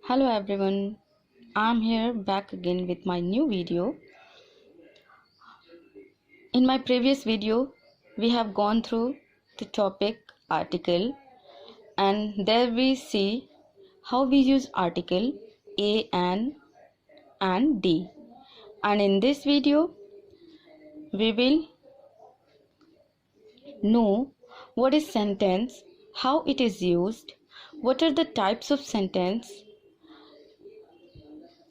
Hello everyone, I'm here back again with my new video. In my previous video, we have gone through the topic article, and there we see how we use article a and d. And in this video, we will know what is sentence, how it is used, what are the types of sentence,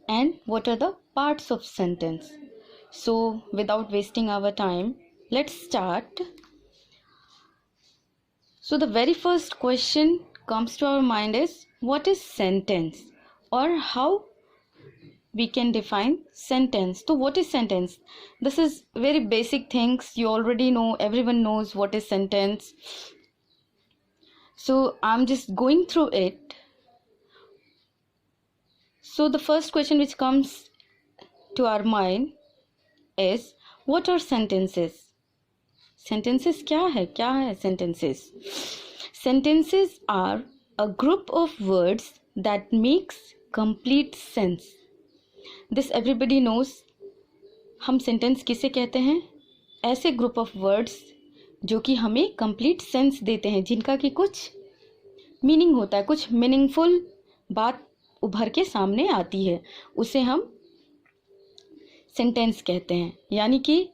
and what are the parts of sentence. So without wasting our time, let's start. So the very first question comes to our mind is, what is sentence, or how we can define sentence? So what is sentence? This is very basic things you already know. Everyone knows what is sentence. So I'm just going through it. So the first question which comes to our mind is, what are sentences? Sentences क्या है sentences? Sentences are a group of words that makes complete sense. This everybody knows. हम sentence किसे कहते हैं? ऐसे group of words जो कि हमें complete sense देते हैं, जिनका कि कुछ meaning होता है, कुछ meaningful बात उभर के सामने आती है, उसे हम sentence कहते हैं. यानी कि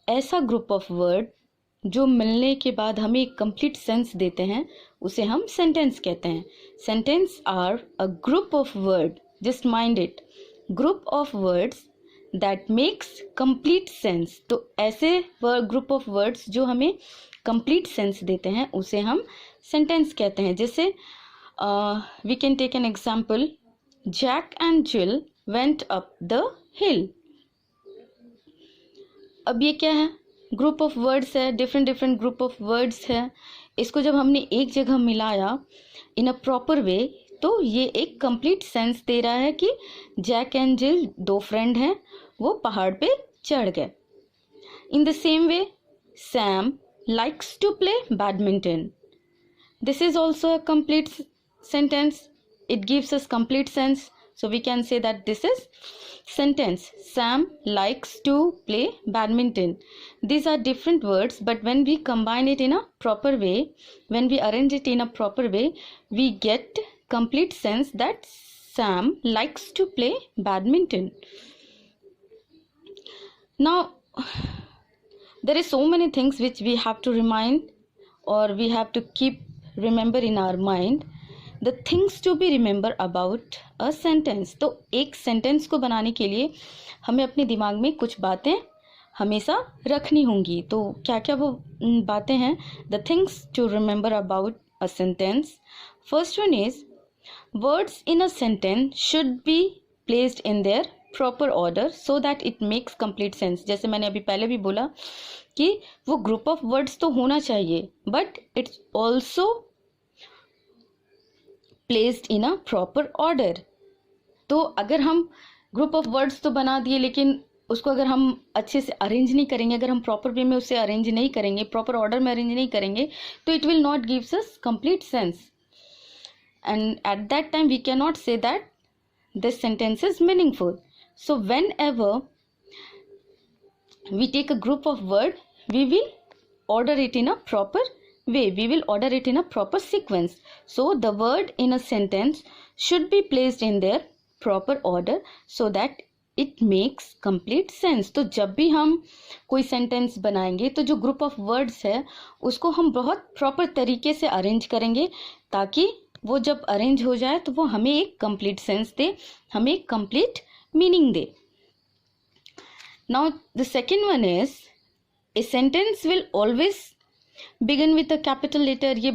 ऐसा group of word जो मिलने के बाद हमें एक कंप्लीट सेंस देते हैं, उसे हम सेंटेंस कहते हैं. Sentence are a group of word, just mind it, group of words that makes complete sense. तो ऐसे ग्रुप ऑफ वर्ड्स जो हमें कंप्लीट सेंस देते हैं, उसे हम सेंटेंस कहते हैं. जैसे we can take an example, Jack and Jill went up the hill. अब ये क्या है? ग्रुप ऑफ वर्ड्स है, डिफरेंट ग्रुप ऑफ वर्ड्स है. इसको जब हमने एक जगह मिलाया इन अ प्रॉपर वे, तो ये एक कंप्लीट सेंस दे रहा है कि जैक एंड जिल दो फ्रेंड हैं, वो पहाड़ पे चढ़ गए. In the same way, Sam likes to play badminton. This is also a complete sentence. It gives us complete sense. So we can say that this is sentence. Sam likes to play badminton. These are different words, but when we combine it in a proper way, when we arrange it in a proper way, we get complete sense that Sam likes to play badminton. Now, there is so many things which we have to remind, or we have to keep remember in our mind. The things to be remember about a sentence. तो एक sentence को बनाने के लिए हमें अपने दिमाग में कुछ बातें हमेशा रखनी होंगी. तो क्या क्या वो बातें हैं? The things to remember about a sentence. First one is, words in a sentence should be placed in their proper order so that it makes complete sense. जैसे मैंने अभी पहले भी बोला कि वो ग्रुप ऑफ वर्ड्स तो होना चाहिए, but it's also placed in a proper order. तो अगर हम ग्रुप ऑफ वर्ड्स तो बना दिए, लेकिन उसको अगर हम अच्छे से अरेंज नहीं करेंगे, अगर हम प्रॉपर वे में उसे अरेंज नहीं करेंगे, प्रॉपर ऑर्डर में अरेंज नहीं करेंगे, तो it will not gives us complete sense. And at that time we can not say that this sentence is meaningful. So whenever we take a group of word, we will order it in a proper way. We will order it in a proper sequence. So the word in a sentence should be placed in their proper order so that it makes complete sense. तो जब भी हम कोई sentence बनाएंगे, तो जो group of words है उसको हम बहुत प्रॉपर तरीके से अरेंज करेंगे, ताकि वो जब अरेंज हो जाए तो वो हमें एक कंप्लीट सेंस दे, हमें एक complete meaning they. Now the second one is, a sentence will always begin with a capital letter. ये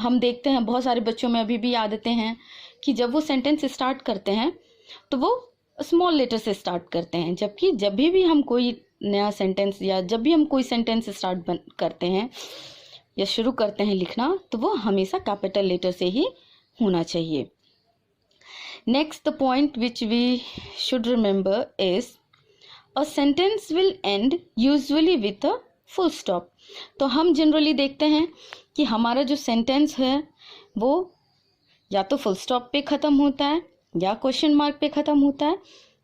हम देखते हैं बहुत सारे बच्चों में अभी भी आदतें हैं कि जब वो सेंटेंस स्टार्ट करते हैं तो वो स्मॉल लेटर से स्टार्ट करते हैं, जबकि जब भी हम कोई नया सेंटेंस या जब भी हम कोई सेंटेंस स्टार्ट करते हैं या शुरू करते हैं लिखना, तो वो हमेशा कैपिटल लेटर से ही होना चाहिए. Next, the point which we should remember is, a sentence will end usually with a full stop. तो हम जनरली देखते हैं कि हमारा जो सेंटेंस है वो या तो फुल स्टॉप पे ख़त्म होता है या क्वेश्चन मार्क पे ख़त्म होता है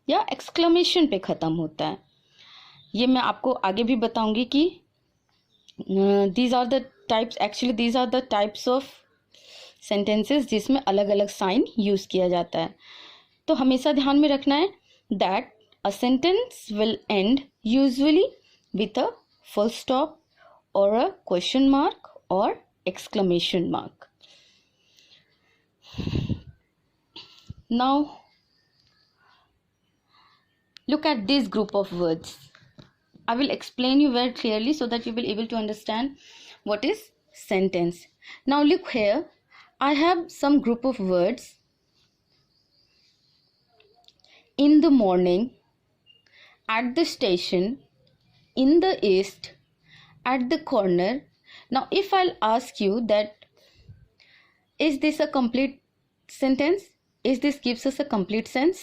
या एक्सक्लेमेशन पे ख़त्म होता है। ये मैं आपको आगे भी बताऊंगी कि these are the types, actually these are the types of sentences जिसमें अलग अलग साइन यूज़ किया जाता है। तो हमेशा ध्यान में रखना है that a sentence will and usually with a full stop और अ क्वेश्चन मार्क और exclamation mark. Now look at this group of words. I will explain you very clearly so that you will able to understand what is sentence. Now look here, I have some group of words. In the morning, at the station, in the east, at the corner. Now if I'll ask you that is this a complete sentence? Is this gives us a complete sense?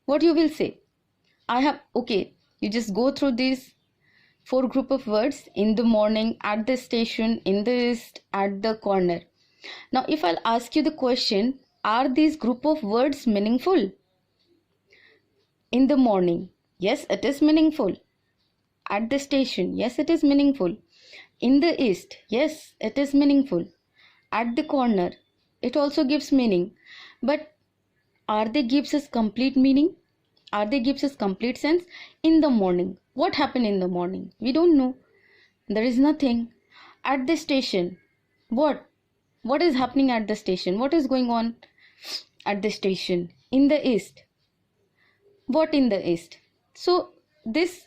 What you will say? I have, okay, you just go through these 4 group of words: in the morning, at the station, in the east, at the corner. Now if I'll ask you the question, are these group of words meaningful? In the morning, yes, it is meaningful. At the station, yes, it is meaningful. In the east, yes, it is meaningful. At the corner, it also gives meaning. But are they gives us complete meaning? Are they gives us complete sense? In the morning, what happened in the morning? We don't know. There is nothing. At the station, what is happening at the station? What is going on at the station? In the east, what in the east? So these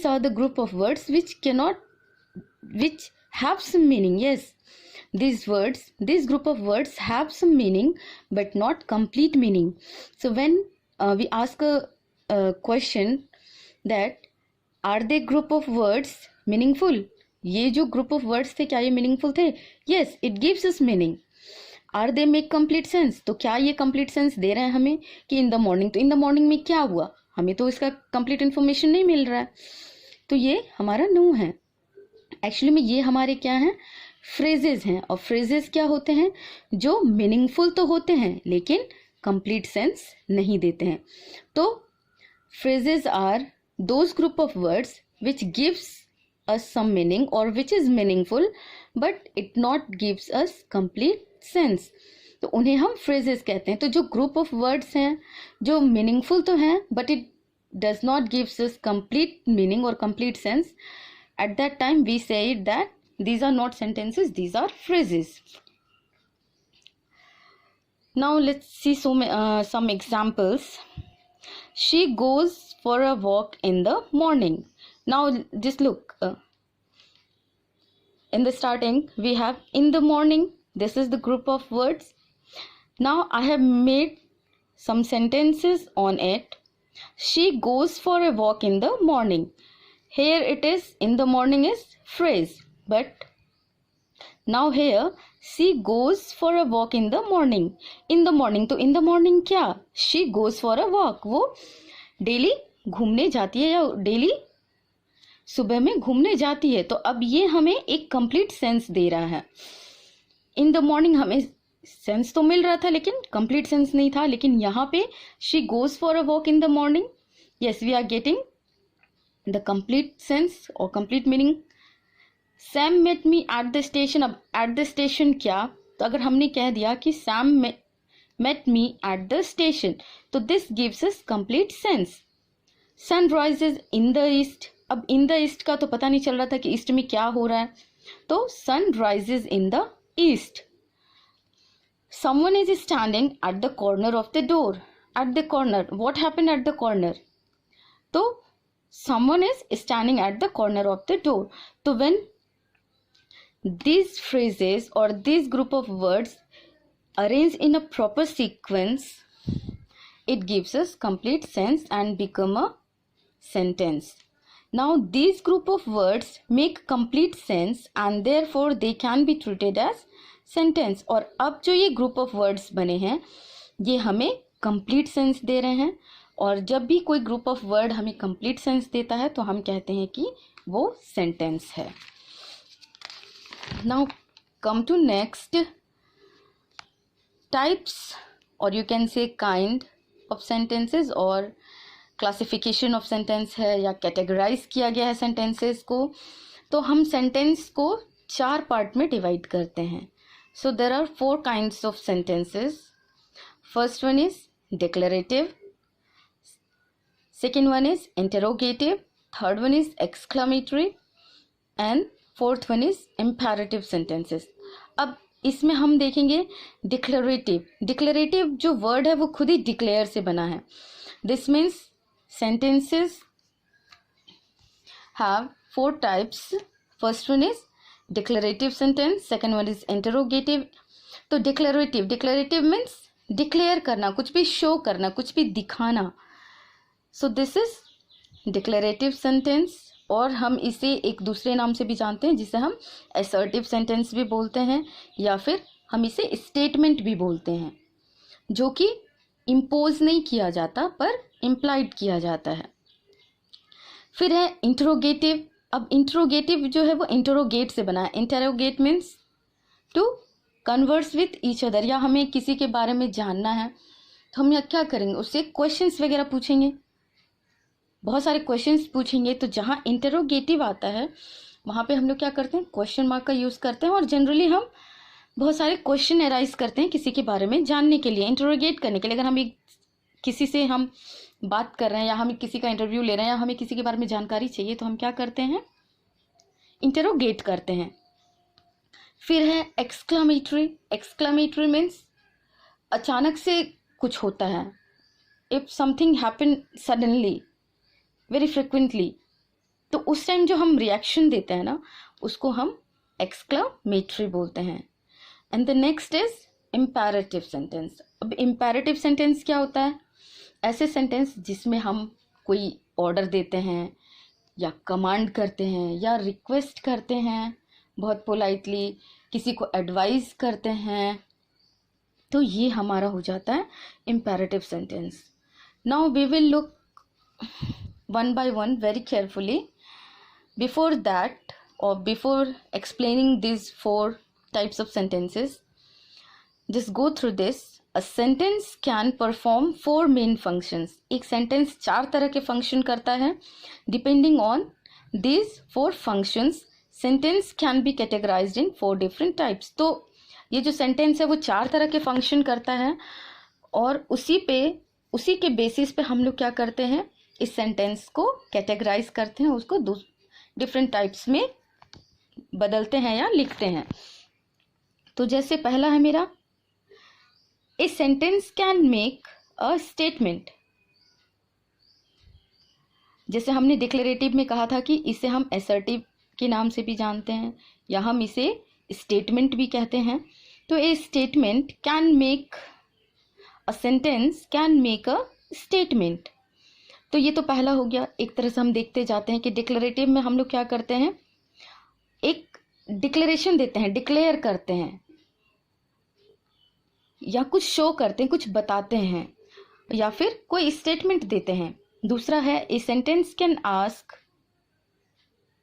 are the group of words which have some meaning. Yes, these group of words have some meaning but not complete meaning. So when we ask a question that are they group of words meaningful, ये जो group of words थे क्या ये meaningful थे? Yes, it gives us meaning. Are they make complete sense? तो क्या ये complete sense दे रहे हैं हमें कि in the morning? तो in the morning में क्या हुआ, हमें तो इसका complete information नहीं मिल रहा है, तो ये हमारा नो है। एक्चुअली में ये हमारे क्या हैं, फ्रेजेस हैं। और फ्रेजेस क्या होते हैं, जो मीनिंगफुल तो होते हैं लेकिन कंप्लीट सेंस नहीं देते हैं। तो phrases are those group of words which gives us some meaning और which is meaningful but it not gives us complete sense, तो उन्हें हम फ्रेजेस कहते हैं। तो जो ग्रुप ऑफ वर्ड्स हैं जो मीनिंगफुल तो हैं but it does not gives us complete meaning और complete sense, at that time we say it that these are not sentences, these are phrases. Now let's see some examples. She goes for a walk in the morning. Now just look, in the starting we have in the morning, this is the group of words. Now I have made some sentences on it. She goes for a walk in the morning. Here it is in the morning is phrase, but now here she goes for a walk in the morning. In the morning, तो in the morning क्या, she goes for a walk, वो daily घूमने जाती है या daily सुबह में घूमने जाती है। तो अब ये हमें एक कंप्लीट सेंस दे रहा है। इन द मॉर्निंग हमें सेंस तो मिल रहा था लेकिन कंप्लीट सेंस नहीं था, लेकिन यहाँ पे she goes for a walk in the morning, yes we are getting the complete sense or complete meaning. Sam met me at the station. अब at the station क्या, तो अगर हमने कह दिया कि Sam met me at the station, तो this gives us complete sense. Sun rises in the east. अब in the east का तो पता नहीं चल रहा था कि east में क्या हो रहा है, तो sun rises in the east. Someone is standing at the corner of the door. At the corner, what happened at the corner? तो someone is standing at the corner of the door. So when these phrases or this group of words arrange in a proper sequence, it gives us complete sense and become a sentence. Now these group of words make complete sense and therefore they can be treated as sentence. और अब जो ये group of words बने हैं ये हमें complete sense दे रहे हैं, और जब भी कोई ग्रुप ऑफ वर्ड हमें कंप्लीट सेंस देता है तो हम कहते हैं कि वो सेंटेंस है। Now come to next, types और you can say kind of sentences और क्लासिफिकेशन ऑफ सेंटेंस है या कैटेगराइज किया गया है सेंटेंसेस को, तो हम सेंटेंस को 4 पार्ट में डिवाइड करते हैं. So there are 4 kinds of sentences. First one is declarative, second one is interrogative, third one is exclamatory and fourth one is imperative sentences. अब इसमें हम देखेंगे डिक्लेरेटिव. डिक्लेरेटिव जो वर्ड है वो खुद ही डिक्लेयर से बना है. This means sentences have 4 types. First one is declarative sentence, second one is interrogative. तो डिक्लेरेटिव मीन्स डिक्लेयर करना, कुछ भी शो करना, कुछ भी दिखाना. So this is declarative sentence. और हम इसे एक दूसरे नाम से भी जानते हैं जिसे हम असर्टिव सेंटेंस भी बोलते हैं या फिर हम इसे स्टेटमेंट भी बोलते हैं, जो कि इम्पोज नहीं किया जाता पर इम्प्लाइड किया जाता है. फिर है इंटरोगेटिव. अब इंटरोगेटिव जो है वो इंटरोगेट से बना है. Interrogate means to converse with each other, या हमें किसी के बारे में जानना है तो हम क्या करेंगे, उससे क्वेश्चंस वगैरह पूछेंगे, बहुत सारे क्वेश्चंस पूछेंगे. तो जहाँ इंटरोगेटिव आता है वहाँ पे हम लोग क्या करते हैं, क्वेश्चन मार्क का यूज़ करते हैं और जनरली हम बहुत सारे क्वेश्चन एराइज करते हैं किसी के बारे में जानने के लिए, इंटरोगेट करने के लिए. अगर हम किसी से हम बात कर रहे हैं या हम किसी का इंटरव्यू ले रहे हैं या हमें किसी के बारे में जानकारी चाहिए तो हम क्या करते हैं, इंटरोगेट करते हैं. फिर है एक्सक्लामेटरी. एक्सक्लामेटरी मीन्स अचानक से कुछ होता है. If something happen suddenly very frequently, तो उस टाइम जो हम रिएक्शन देते हैं ना उसको हम एक्सक्लामेटरी बोलते हैं. And the next is imperative sentence. अब इम्पेरेटिव सेंटेंस क्या होता है, ऐसे सेंटेंस जिसमें हम कोई ऑर्डर देते हैं या कमांड करते हैं या रिक्वेस्ट करते हैं बहुत पोलाइटली, किसी को एडवाइस करते हैं, तो ये हमारा हो जाता है imperative sentence. Now we will look one by one very carefully. Before that, or before explaining these 4 types of sentences, just go through this. A sentence can perform 4 main functions. एक sentence 4 तरह के function करता है. Depending on these 4 functions, sentence can be categorized in 4 different types. तो ये जो sentence है वो 4 तरह के function करता है और उसी के basis पे हम लोग क्या करते हैं, इस सेंटेंस को कैटेगराइज करते हैं, उसको डिफरेंट टाइप्स में बदलते हैं या लिखते हैं. तो जैसे पहला है मेरा, a sentence can make a statement. जैसे हमने डिक्लेरेटिव में कहा था कि इसे हम असर्टिव के नाम से भी जानते हैं या हम इसे स्टेटमेंट भी कहते हैं. तो ए statement can make a sentence can make a statement. तो ये तो पहला हो गया. एक तरह से हम देखते जाते हैं कि डिक्लेरेटिव में हम लोग क्या करते हैं, एक डिक्लेरेशन देते हैं, डिक्लेयर करते हैं या कुछ शो करते हैं, कुछ बताते हैं या फिर कोई स्टेटमेंट देते हैं. दूसरा है a sentence can ask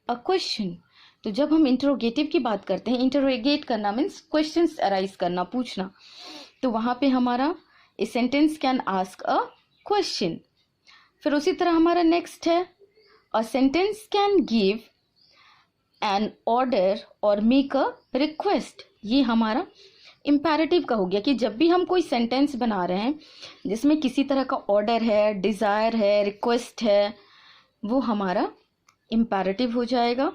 a question. तो जब हम इंटरोगेटिव की बात करते हैं, इंटरोगेट करना मीन्स क्वेश्चंस अराइज करना, पूछना, तो वहाँ पे हमारा a sentence can ask a question. फिर उसी तरह हमारा नेक्स्ट है a sentence can give an order और मेक अ रिक्वेस्ट. ये हमारा इम्पेरेटिव का हो गया कि जब भी हम कोई सेंटेंस बना रहे हैं जिसमें किसी तरह का ऑर्डर है, डिज़ायर है, रिक्वेस्ट है, वो हमारा इम्पेरेटिव हो जाएगा.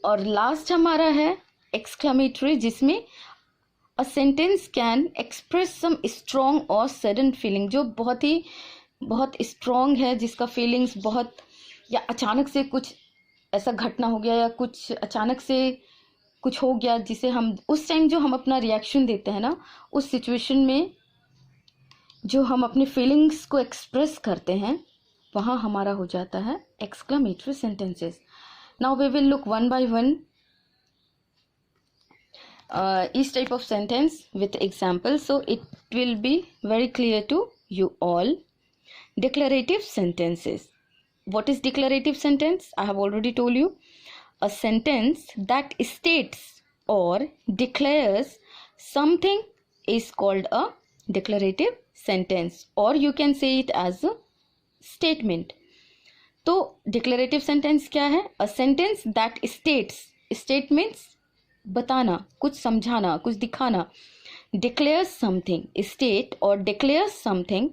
और लास्ट हमारा है एक्सक्लामेटरी, जिसमें a sentence can express some strong और सडन फीलिंग, जो बहुत स्ट्रॉन्ग है, जिसका फीलिंग्स बहुत, या अचानक से कुछ ऐसा घटना हो गया या कुछ अचानक से कुछ हो गया जिसे हम उस टाइम जो हम अपना रिएक्शन देते हैं ना, उस सिचुएशन में जो हम अपने फीलिंग्स को एक्सप्रेस करते हैं, वहाँ हमारा हो जाता है exclamatory sentences. Now we will look one by one each type of sentence with examples, so it will be very clear to you all. Declarative sentences. What is declarative sentence? I have already told you. A sentence that states or declares something is called a declarative sentence, or you can say it as a statement. तो declarative sentence क्या है? A sentence that states, state means बताना, कुछ समझाना, कुछ दिखाना. Declares something, state or declares something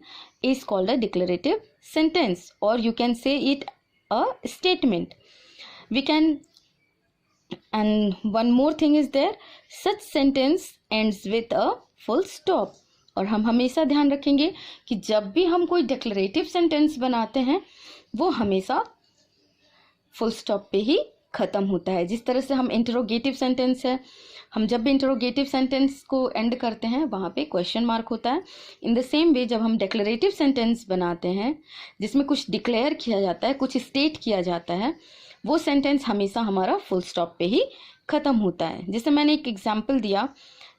is called a declarative sentence, or you can say it a statement. We can, and one more thing is there, such sentence ends with a full stop. और हम हमेशा ध्यान रखेंगे कि जब भी हम कोई डिक्लेरेटिव सेंटेंस बनाते हैं वो हमेशा फुल स्टॉप पे ही खत्म होता है. जिस तरह से हम इंटरोगेटिव सेंटेंस है, हम जब भी इंटरोगेटिव सेंटेंस को एंड करते हैं वहाँ पे क्वेश्चन मार्क होता है. इन द सेम वे जब हम डिक्लेरेटिव सेंटेंस बनाते हैं जिसमें कुछ डिक्लेयर किया जाता है, कुछ स्टेट किया जाता है, वो सेंटेंस हमेशा हमारा फुल स्टॉप पे ही खत्म होता है. जैसे मैंने एक एग्जाम्पल दिया,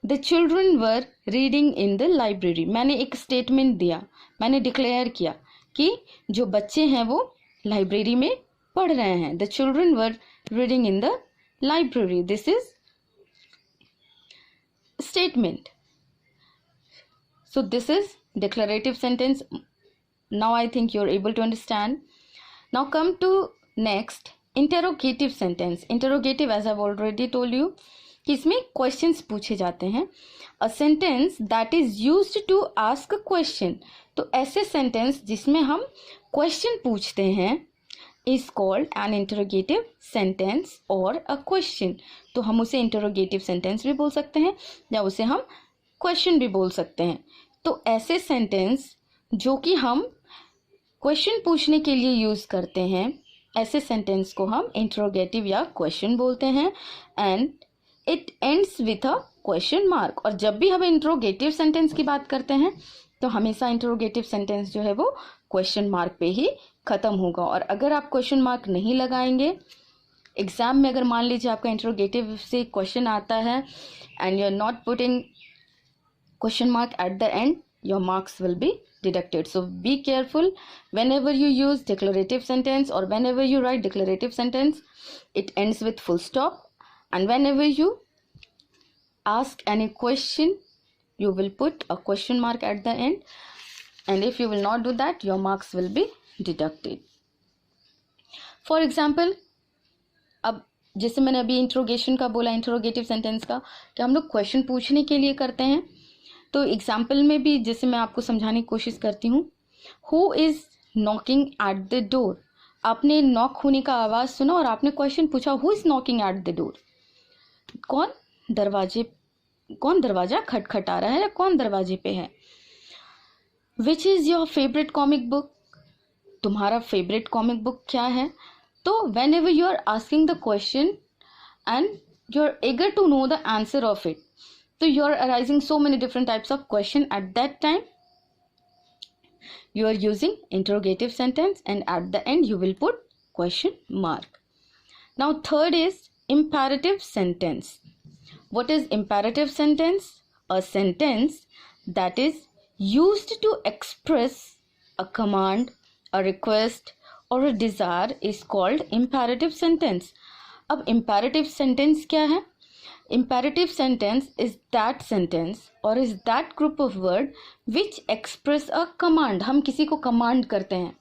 the children were reading in the library. मैंने एक स्टेटमेंट दिया, मैंने डिक्लेयर किया कि जो बच्चे हैं वो लाइब्रेरी में पढ़ रहे हैं. The children were reading in the library. This is statement. So this is declarative sentence. Now I think you're able to understand. Now come to next, interrogative sentence. Interrogative, as I've already told you, कि इसमें questions पूछे जाते हैं. A sentence that is used to ask a question. तो ऐसे sentence जिसमें हम question पूछते हैं is called an interrogative sentence or a question. तो हम उसे interrogative sentence भी बोल सकते हैं या उसे हम question भी बोल सकते हैं. तो ऐसे sentence जो कि हम question पूछने के लिए यूज करते हैं, ऐसे sentence को हम interrogative या question बोलते हैं. and it ends with a question mark. और जब भी हम interrogative sentence की बात करते हैं तो हमेशा interrogative sentence जो है वो question mark पे ही खत्म होगा. और अगर आप क्वेश्चन मार्क नहीं लगाएंगे एग्जाम में, अगर मान लीजिए आपका इंटरोगेटिव से क्वेश्चन आता है and you are not putting question mark at the end, your marks will be deducted. So be careful whenever you use declarative sentence or whenever you write declarative sentence, it ends with full stop. And whenever you ask any question, you will put a question mark at the end. And if you will not do that, your marks will be deducted. For example, अब जैसे मैंने अभी interrogation का बोला, interrogative sentence का, कि हम लोग क्वेश्चन पूछने के लिए करते हैं. तो एग्जाम्पल में भी जैसे मैं आपको समझाने की कोशिश करती हूँ, who is knocking at the door. आपने नॉक होने का आवाज सुना और आपने क्वेश्चन पूछा, who is knocking at the door. कौन दरवाजा खटखटा रहा है या कौन दरवाजे पे है. Which is your favourite comic book. तुम्हारा फेवरेट कॉमिक बुक क्या है. तो whenever you are asking the question and you are eager to know the answer of it, so you are arising so many different types of question at that time. You are using interrogative sentence and at the end you will put question mark. Now third is imperative sentence. What is imperative sentence? A sentence that is used to express a command, a request or a desire is called imperative sentence. अब imperative sentence क्या है? Imperative sentence is that sentence or is that group of word which express a command. हम किसी को command करते हैं,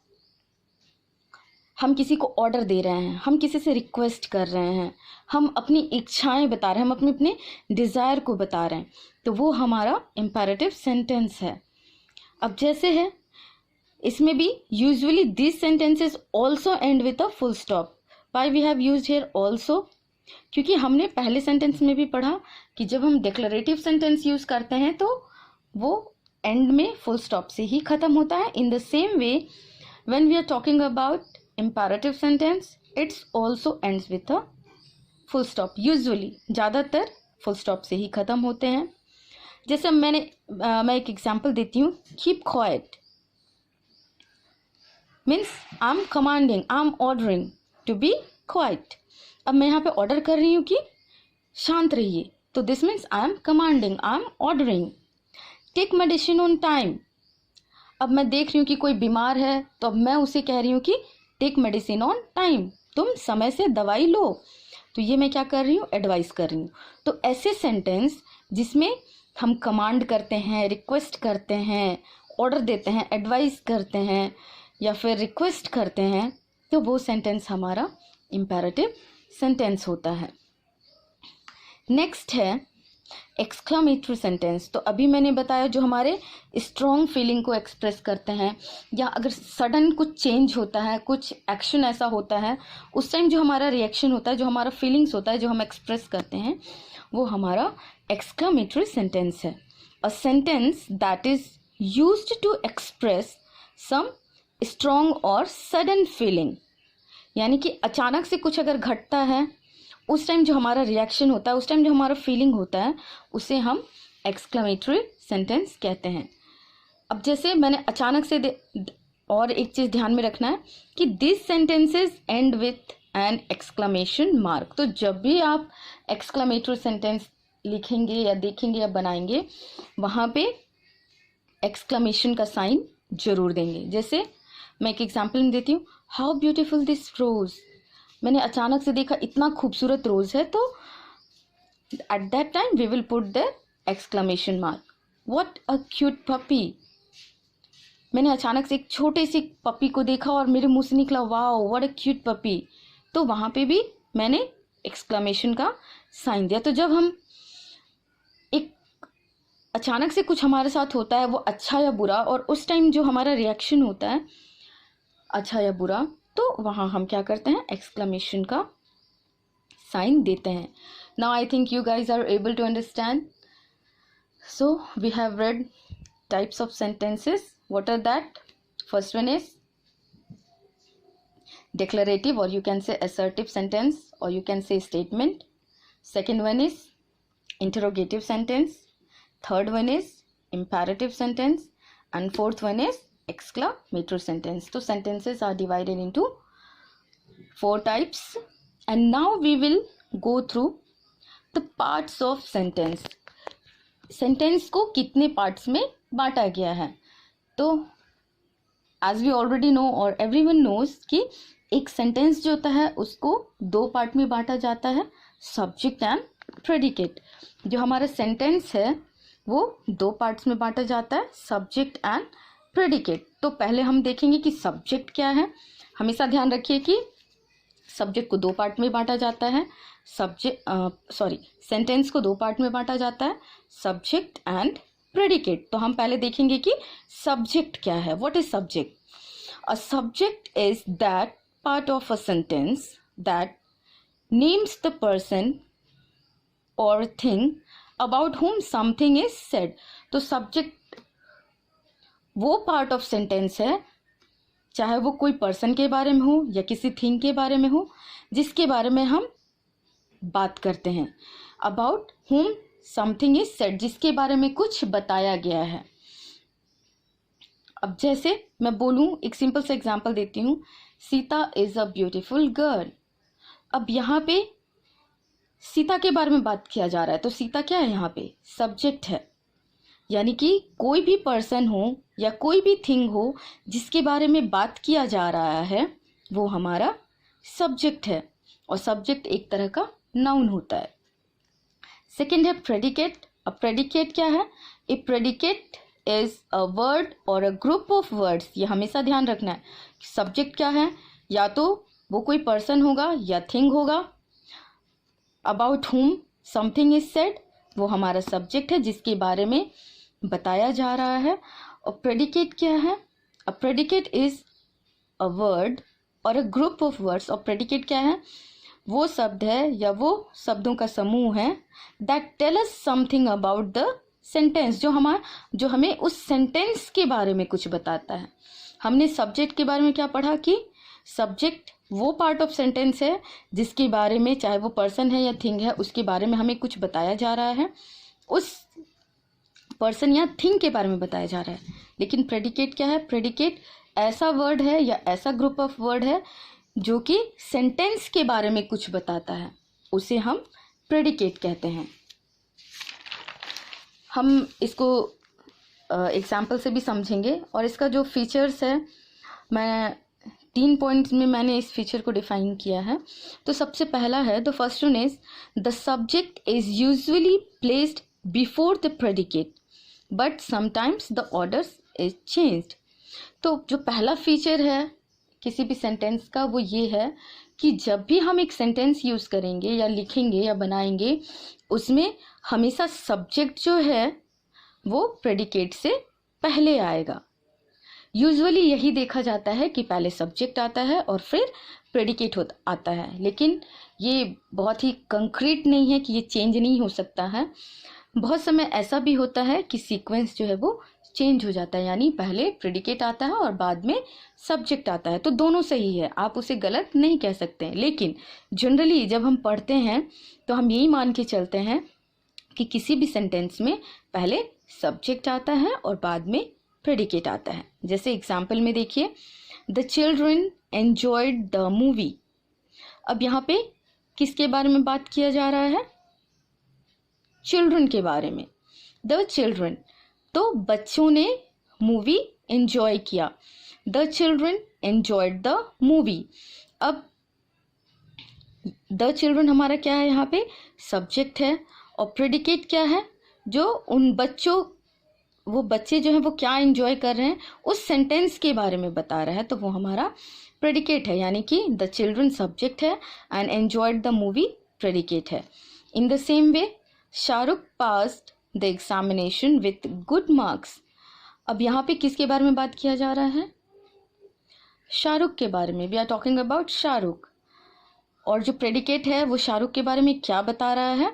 हम किसी को ऑर्डर दे रहे हैं, हम किसी से रिक्वेस्ट कर रहे हैं, हम अपनी इच्छाएं बता रहे हैं, हम अपने डिज़ायर को बता रहे हैं, तो वो हमारा इम्पेरेटिव सेंटेंस है. अब जैसे है इसमें भी usually this sentences also end with a full stop. Why we have used here also? क्योंकि हमने पहले सेंटेंस में भी पढ़ा कि जब हम डिक्लेरेटिव सेंटेंस यूज करते हैं तो वो एंड में फुल स्टॉप से ही खत्म होता है. In the same way when we are talking about imperative sentence, it's also ends with a full stop. Usually ज़्यादातर full stop से ही ख़त्म होते हैं. जैसे मैं एक एग्जांपल देती हूँ. keep quiet means I'm commanding, I'm ordering to be quiet. अब मैं यहाँ पे ऑर्डर कर रही हूँ कि शांत रहिए, तो this means I'm commanding, I'm ordering. take medicine on time. अब मैं देख रही हूँ कि कोई बीमार है तो अब मैं उसे कह रही हूँ कि टेक मेडिसिन ऑन टाइम, तुम समय से दवाई लो. तो ये मैं क्या कर रही हूँ? एडवाइस कर रही हूँ. तो ऐसे सेंटेंस जिसमें हम कमांड करते हैं, रिक्वेस्ट करते हैं, ऑर्डर देते हैं, एडवाइस करते हैं या फिर रिक्वेस्ट करते हैं, तो वो सेंटेंस हमारा इम्पेरेटिव सेंटेंस होता है। नेक्स्ट है एक्सक्लामेटरी सेंटेंस। तो अभी मैंने बताया जो हमारे स्ट्रॉन्ग फीलिंग को एक्सप्रेस करते हैं, या अगर सडन कुछ चेंज होता है, कुछ एक्शन ऐसा होता है, उस टाइम जो हमारा रिएक्शन होता है, जो हमारा फीलिंग्स होता है, जो हम एक्सप्रेस करते हैं, वो हमारा एक्सक्लामेटरी सेंटेंस है। A sentence that is used to express some strong और सडन फीलिंग, यानी कि अचानक से कुछ अगर घटता है, उस टाइम जो हमारा रिएक्शन होता है, उस टाइम जो हमारा फीलिंग होता है, उसे हम एक्सक्लेमेटरी सेंटेंस कहते हैं। अब जैसे मैंने अचानक से और एक चीज़ ध्यान में रखना है कि this sentences and with an exclamation mark. तो जब भी आप एक्सक्लेमेटरी सेंटेंस लिखेंगे या देखेंगे या बनाएंगे, वहाँ पे एक्सक्लेमेशन का साइन जरूर देंगे। जैसे मैं एक एग्जाम्पल देती हूँ, हाउ ब्यूटिफुल दिस रोज। मैंने अचानक से देखा इतना खूबसूरत रोज है, तो at that time we will put the exclamation mark. What a cute puppy. मैंने अचानक से एक छोटे से पपी को देखा और मेरे मुंह से निकला wow what a cute puppy, तो वहां पे भी मैंने एक्सक्लेमेशन का साइन दिया। तो जब हम एक अचानक से कुछ हमारे साथ होता है, वो अच्छा या बुरा, और उस टाइम जो हमारा रिएक्शन होता है अच्छा या बुरा, तो वहाँ हम क्या करते हैं, एक्सक्लेमेशन का साइन देते हैं। Now I think you guys are able to understand. So we have red types of sentences. What are that? First one is declarative, or you can say assertive sentence, or you can say statement. Second one is interrogative sentence. Third one is imperative sentence, and fourth one is exclamatory sentence. So sentences are divided into 4 types, and now we will go through the parts of sentence. Sentence को कितने parts में बांटा गया है? तो as we already know और everyone knows कि एक सेंटेंस जो होता है उसको 2 पार्ट में बांटा जाता है, सब्जेक्ट एंड प्रेडिकेट। जो हमारा सेंटेंस है वो 2 पार्ट्स में बांटा जाता है, सब्जेक्ट एंड प्रेडिकेट। तो पहले हम देखेंगे कि सब्जेक्ट क्या है। हमेशा ध्यान रखिए कि सब्जेक्ट को 2 पार्ट में बांटा जाता है, सेंटेंस को 2 पार्ट में बांटा जाता है, सब्जेक्ट एंड प्रेडिकेट। तो हम पहले देखेंगे कि सब्जेक्ट क्या है। What is subject? A subject is that part of a sentence that names the person और thing about whom something is said. तो सब्जेक्ट वो पार्ट ऑफ सेंटेंस है, चाहे वो कोई पर्सन के बारे में हो या किसी थिंग के बारे में हो, जिसके बारे में हम बात करते हैं। About whom something is said, जिसके बारे में कुछ बताया गया है। अब जैसे मैं बोलूं, एक सिंपल सा एग्जांपल देती हूँ, Sita is a beautiful girl. अब यहाँ पे सीता के बारे में बात किया जा रहा है, तो सीता क्या है, यहाँ पे सब्जेक्ट है। यानी कि कोई भी पर्सन हो या कोई भी थिंग हो जिसके बारे में बात किया जा रहा है, वो हमारा सब्जेक्ट है। और सब्जेक्ट एक तरह का नाउन होता है। सेकेंड है प्रेडिकेट। अब प्रेडिकेट क्या है? ए प्रेडिकेट इज अ वर्ड और अ ग्रुप ऑफ वर्ड्स। ये हमेशा ध्यान रखना है। सब्जेक्ट क्या है? या तो वो कोई पर्सन होगा या थिंग होगा। About whom something is said, वो हमारा सब्जेक्ट है जिसके बारे में बताया जा रहा है। और प्रेडिकेट क्या है? अ प्रेडिकेट इज अ वर्ड और अ ग्रुप ऑफ वर्ड्स। और प्रेडिकेट क्या है? वो शब्द है या वो शब्दों का समूह है that tell us something about the sentence, जो हमें उस सेंटेंस के बारे में कुछ बताता है। हमने सब्जेक्ट के बारे में क्या पढ़ा कि सब्जेक्ट वो पार्ट ऑफ सेंटेंस है जिसके बारे में, चाहे वो पर्सन है या थिंग है, उसके बारे में हमें कुछ बताया जा रहा है, उस पर्सन या थिंग के बारे में बताया जा रहा है। लेकिन प्रेडिकेट क्या है? प्रेडिकेट ऐसा वर्ड है या ऐसा ग्रुप ऑफ वर्ड है जो कि सेंटेंस के बारे में कुछ बताता है, उसे हम प्रेडिकेट कहते हैं। हम इसको एग्जाम्पल से भी समझेंगे। और इसका जो फीचर्स है, मैं 3 पॉइंट्स में मैंने इस फीचर को डिफाइन किया है। तो सबसे पहला है, the first one is the subject is usually placed before the predicate but sometimes the orders is changed. तो जो पहला फीचर है किसी भी सेंटेंस का वो ये है कि जब भी हम एक सेंटेंस यूज़ करेंगे या लिखेंगे या बनाएंगे उसमें हमेशा सब्जेक्ट जो है वो प्रेडिकेट से पहले आएगा। यूजुअली यही देखा जाता है कि पहले सब्जेक्ट आता है और फिर प्रेडिकेट आता है, लेकिन ये बहुत ही कंक्रीट नहीं है कि ये चेंज नहीं हो सकता है। बहुत समय ऐसा भी होता है कि सीक्वेंस जो है वो चेंज हो जाता है, यानी पहले प्रेडिकेट आता है और बाद में सब्जेक्ट आता है। तो दोनों सही है, आप उसे गलत नहीं कह सकते। लेकिन जनरली जब हम पढ़ते हैं तो हम यही मान के चलते हैं कि किसी भी सेंटेंस में पहले सब्जेक्ट आता है और बाद में प्रेडिकेट आता है। जैसे एग्जाम्पल में देखिए, the children enjoyed the movie. अब यहाँ पे किसके बारे में बात किया जा रहा है? चिल्ड्रन के बारे में। द चिल्ड्रन, तो बच्चों ने मूवी एंजॉय किया। The children enjoyed the movie. अब द चिल्ड्रन हमारा क्या है? यहाँ पे सब्जेक्ट है और प्रेडिकेट क्या है? जो उन बच्चों, वो बच्चे जो हैं वो क्या एंजॉय कर रहे हैं उस सेंटेंस के बारे में बता रहा है, तो वो हमारा प्रेडिकेट है। यानी कि द चिल्ड्रन सब्जेक्ट है and enjoyed the movie predicate है। In the same way Shahrukh passed the examination with good marks. अब यहाँ पे किसके बारे में बात किया जा रहा है? शाहरुख के बारे में। We are talking about Shahrukh. और जो प्रेडिकेट है वो शाहरुख के बारे में क्या बता रहा है?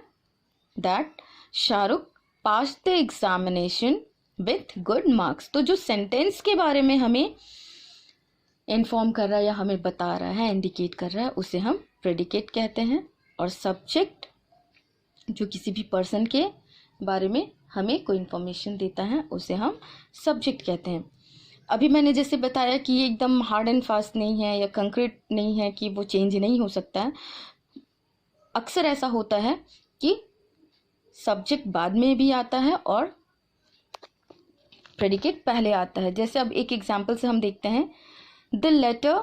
That Shahrukh passed the examination with good marks. तो जो सेंटेंस के बारे में हमें इन्फॉर्म कर रहा है या हमें बता रहा है, इंडिकेट कर रहा है, उसे हम प्रेडिकेट कहते हैं। और सब्जेक्ट जो किसी भी पर्सन के बारे में हमें कोई इन्फॉर्मेशन देता है उसे हम सब्जेक्ट कहते हैं। अभी मैंने जैसे बताया कि ये एकदम हार्ड एंड फास्ट नहीं है या कंक्रीट नहीं है कि वो चेंज नहीं हो सकता है। अक्सर ऐसा होता है कि सब्जेक्ट बाद में भी आता है और प्रेडिकेट पहले आता है। जैसे अब एक एग्जांपल से हम देखते हैं, the letter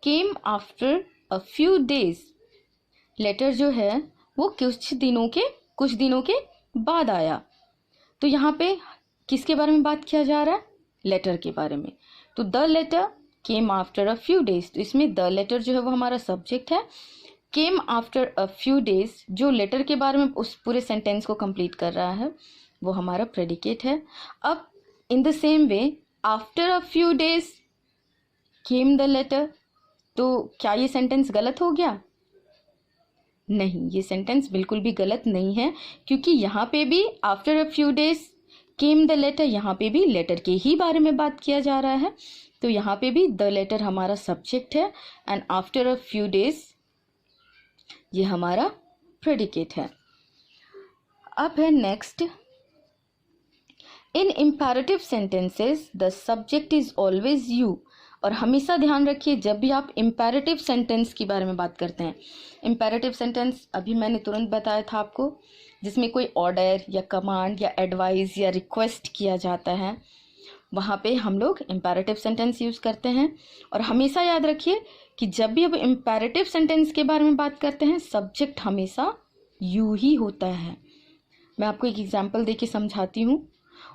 came after a few days. Letter जो है वो कुछ दिनों के बाद आया। तो यहाँ पे किसके बारे में बात किया जा रहा है? लेटर के बारे में। तो the letter came after a few days, तो इसमें द लेटर जो है वो हमारा सब्जेक्ट है। केम आफ्टर अ फ्यू डेज, जो लेटर के बारे में उस पूरे सेंटेंस को कंप्लीट कर रहा है, वो हमारा प्रेडिकेट है। अब in the same way after a few days came the letter, तो क्या ये सेंटेंस गलत हो गया? नहीं, ये सेंटेंस बिल्कुल भी गलत नहीं है, क्योंकि यहाँ पे भी after a few days came the letter, यहाँ पे भी लेटर के ही बारे में बात किया जा रहा है। तो यहाँ पे भी द लेटर हमारा सब्जेक्ट है and after a few days ये हमारा प्रेडिकेट है। अब है next, in imperative sentences the subject is always you. और हमेशा ध्यान रखिए जब भी आप इम्पेरेटिव सेंटेंस के बारे में बात करते हैं, इम्पेरेटिव सेंटेंस अभी मैंने तुरंत बताया था आपको, जिसमें कोई ऑर्डर या कमांड या एडवाइस या रिक्वेस्ट किया जाता है, वहाँ पे हम लोग इम्पेरेटिव सेंटेंस यूज़ करते हैं। और हमेशा याद रखिए कि जब भी हम इम्पेरेटिव सेंटेंस के बारे में बात करते हैं सब्जेक्ट हमेशा यू ही होता है। मैं आपको एक एग्जाम्पल देके समझाती हूँ।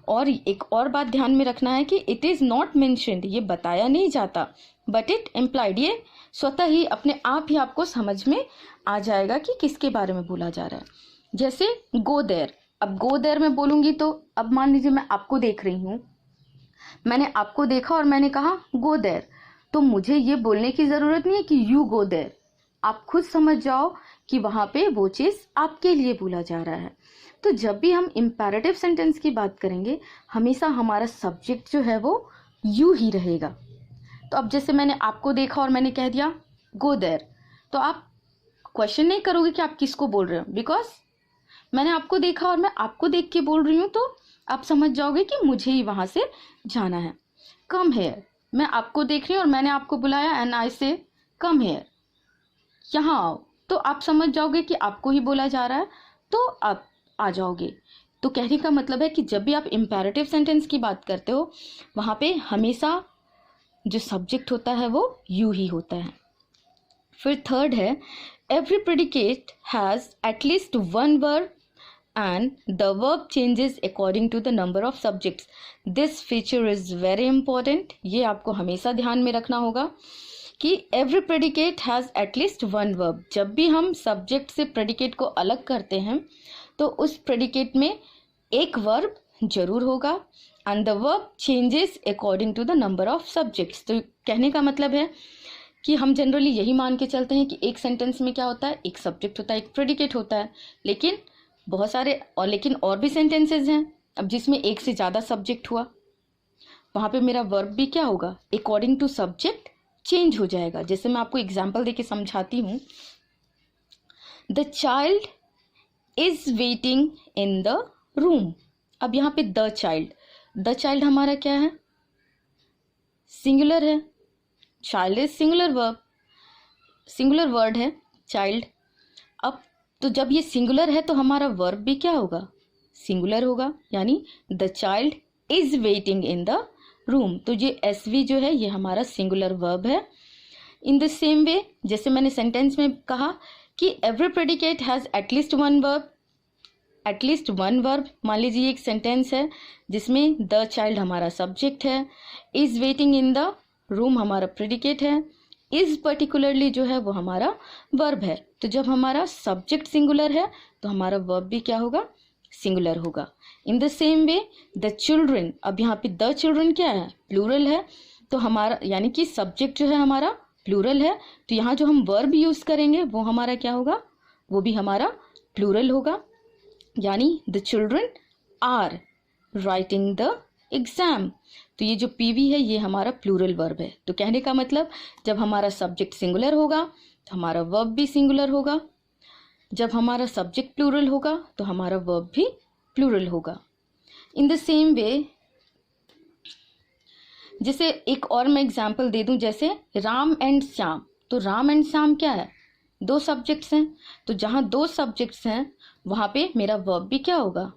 और एक और बात ध्यान में रखना है कि इट इज़ नॉट मेंशन्ड, ये बताया नहीं जाता, बट इट इम्प्लाइड, ये स्वतः ही अपने आप ही आपको समझ में आ जाएगा कि किसके बारे में बोला जा रहा है। जैसे गो देयर, अब गो देयर मैं बोलूँगी तो अब मान लीजिए मैं आपको देख रही हूँ, मैंने आपको देखा और मैंने कहा गो देयर, तो मुझे ये बोलने की ज़रूरत नहीं है कि यू गो देयर। आप खुद समझ जाओ कि वहाँ पे वो चीज़ आपके लिए बोला जा रहा है। तो जब भी हम इम्पेरेटिव सेंटेंस की बात करेंगे हमेशा हमारा सब्जेक्ट जो है वो यू ही रहेगा। तो अब जैसे मैंने आपको देखा और मैंने कह दिया गो देयर, तो आप क्वेश्चन नहीं करोगे कि आप किसको बोल रहे हो, बिकॉज मैंने आपको देखा और मैं आपको देख के बोल रही हूँ, तो आप समझ जाओगे कि मुझे ही वहाँ से जाना है। कम हेयर, मैं आपको देख रही हूँ और मैंने आपको बुलाया एंड आई से कम हेयर, यहाँ आओ, तो आप समझ जाओगे कि आपको ही बोला जा रहा है, तो आप आ जाओगे। तो कहने का मतलब है कि जब भी आप इम्पेरेटिव सेंटेंस की बात करते हो वहाँ पे हमेशा जो सब्जेक्ट होता है वो यू ही होता है। फिर थर्ड है, every predicate has at least one verb and the verb changes according to the number of subjects. This feature is very important. ये आपको हमेशा ध्यान में रखना होगा कि every predicate has at least one verb. जब भी हम subject से predicate को अलग करते हैं तो उस predicate में एक verb जरूर होगा and the verb changes according to the number of subjects. तो कहने का मतलब है कि हम जनरली यही मान के चलते हैं कि एक सेंटेंस में क्या होता है, एक सब्जेक्ट होता है, एक प्रेडिकेट होता है, लेकिन बहुत सारे और भी सेंटेंसेस हैं अब जिसमें एक से ज़्यादा सब्जेक्ट हुआ, वहाँ पे मेरा वर्ब भी क्या होगा, अकॉर्डिंग टू सब्जेक्ट चेंज हो जाएगा. जैसे मैं आपको एग्जांपल देके समझाती हूँ. The child is waiting in the room. अब यहाँ पे द चाइल्ड हमारा क्या है, सिंगुलर है. Child is singular verb, singular word है चाइल्ड. अब तो जब ये सिंगुलर है तो हमारा वर्ब भी क्या होगा, सिंगुलर होगा, यानी the child is waiting in the room. तो ये एसवी जो है ये हमारा सिंगुलर वर्ब है. इन द सेम वे जैसे मैंने सेंटेंस में कहा कि every predicate has at least one verb. At least one verb, मान लीजिए एक सेंटेंस है जिसमें द चाइल्ड हमारा सब्जेक्ट है, is waiting in the room हमारा प्रेडिकेट है, इज पर्टिकुलरली जो है वो हमारा वर्ब है. तो जब हमारा सब्जेक्ट सिंगुलर है तो हमारा वर्ब भी क्या होगा, सिंगुलर होगा. इन the same way the children, अब यहाँ पे द चिल्ड्रन क्या है, प्लूरल है. तो हमारा यानी कि सब्जेक्ट जो है हमारा प्लूरल है, तो यहाँ जो हम वर्ब यूज करेंगे वो हमारा क्या होगा, वो भी हमारा प्लूरल होगा. यानी the children are writing the exam. तो ये जो पीवी है ये हमारा प्लूरल वर्ब है. तो कहने का मतलब जब हमारा सब्जेक्ट सिंगुलर होगा तो हमारा वर्ब भी सिंगुलर होगा, जब हमारा सब्जेक्ट प्लूरल होगा तो हमारा वर्ब भी प्लूरल होगा. इन द सेम वे जैसे एक और मैं एग्जांपल दे दूं, जैसे राम एंड श्याम. तो राम एंड श्याम क्या है, दो सब्जेक्ट्स हैं. तो जहाँ दो सब्जेक्ट्स हैं वहाँ पे मेरा वर्ब भी क्या होगा,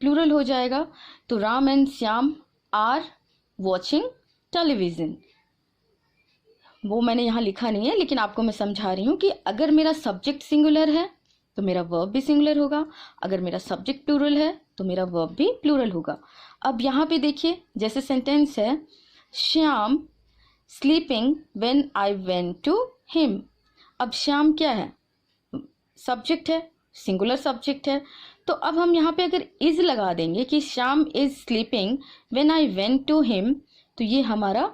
प्लूरल हो जाएगा. तो Ram and Shyam are watching television. वो मैंने यहाँ लिखा नहीं है लेकिन आपको मैं समझा रही हूँ कि अगर मेरा सब्जेक्ट सिंगुलर है तो मेरा वर्ब भी सिंगुलर होगा, अगर मेरा सब्जेक्ट प्लूरल है तो मेरा वर्ब भी प्लूरल होगा. अब यहाँ पे देखिए जैसे सेंटेंस है Shyam sleeping when I went to him. अब श्याम क्या है, सब्जेक्ट है, सिंगुलर सब्जेक्ट है. तो अब हम यहाँ पे अगर इज लगा देंगे कि Shyam is sleeping when I went to him, तो ये हमारा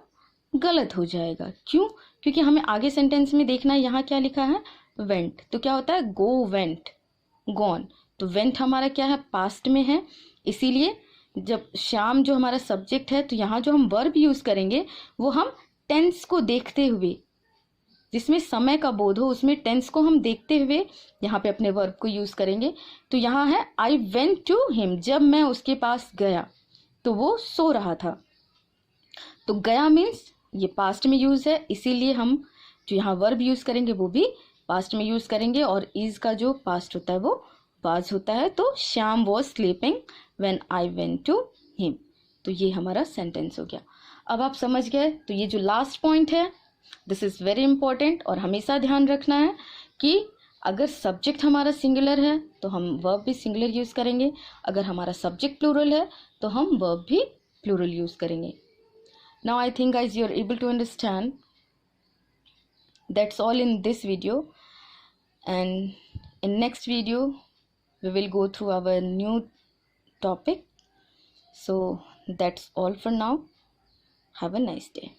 गलत हो जाएगा. क्यों, क्योंकि हमें आगे सेंटेंस में देखना है यहाँ क्या लिखा है, वेंट. तो क्या होता है, गो वेंट गॉन. तो वेंट हमारा क्या है, पास्ट में है. इसीलिए जब श्याम जो हमारा सब्जेक्ट है तो यहाँ जो हम वर्ब यूज करेंगे वो हम टेंस को देखते हुए, जिसमें समय का बोध हो उसमें टेंस को हम देखते हुए यहाँ पे अपने वर्ब को यूज करेंगे. तो यहाँ है आई वेंट टू हिम, जब मैं उसके पास गया तो वो सो रहा था. तो गया मीन्स ये पास्ट में यूज है, इसीलिए हम जो यहाँ वर्ब यूज करेंगे वो भी पास्ट में यूज करेंगे. और इज का जो पास्ट होता है वो वाज होता है. तो Shyam was sleeping when I went to him. तो ये हमारा सेंटेंस हो गया. अब आप समझ गए. तो ये जो लास्ट पॉइंट है दिस इज वेरी इंपॉर्टेंट, और हमेशा ध्यान रखना है कि अगर सब्जेक्ट हमारा सिंगुलर है तो हम वर्ब भी सिंगुलर यूज करेंगे, अगर हमारा सब्जेक्ट प्लूरल है तो हम वर्ब भी प्लूरल यूज करेंगे. Now I think guys you are able to understand. That's all in this video, and in next video we will go through our new topic. So that's all for now. Have a nice day.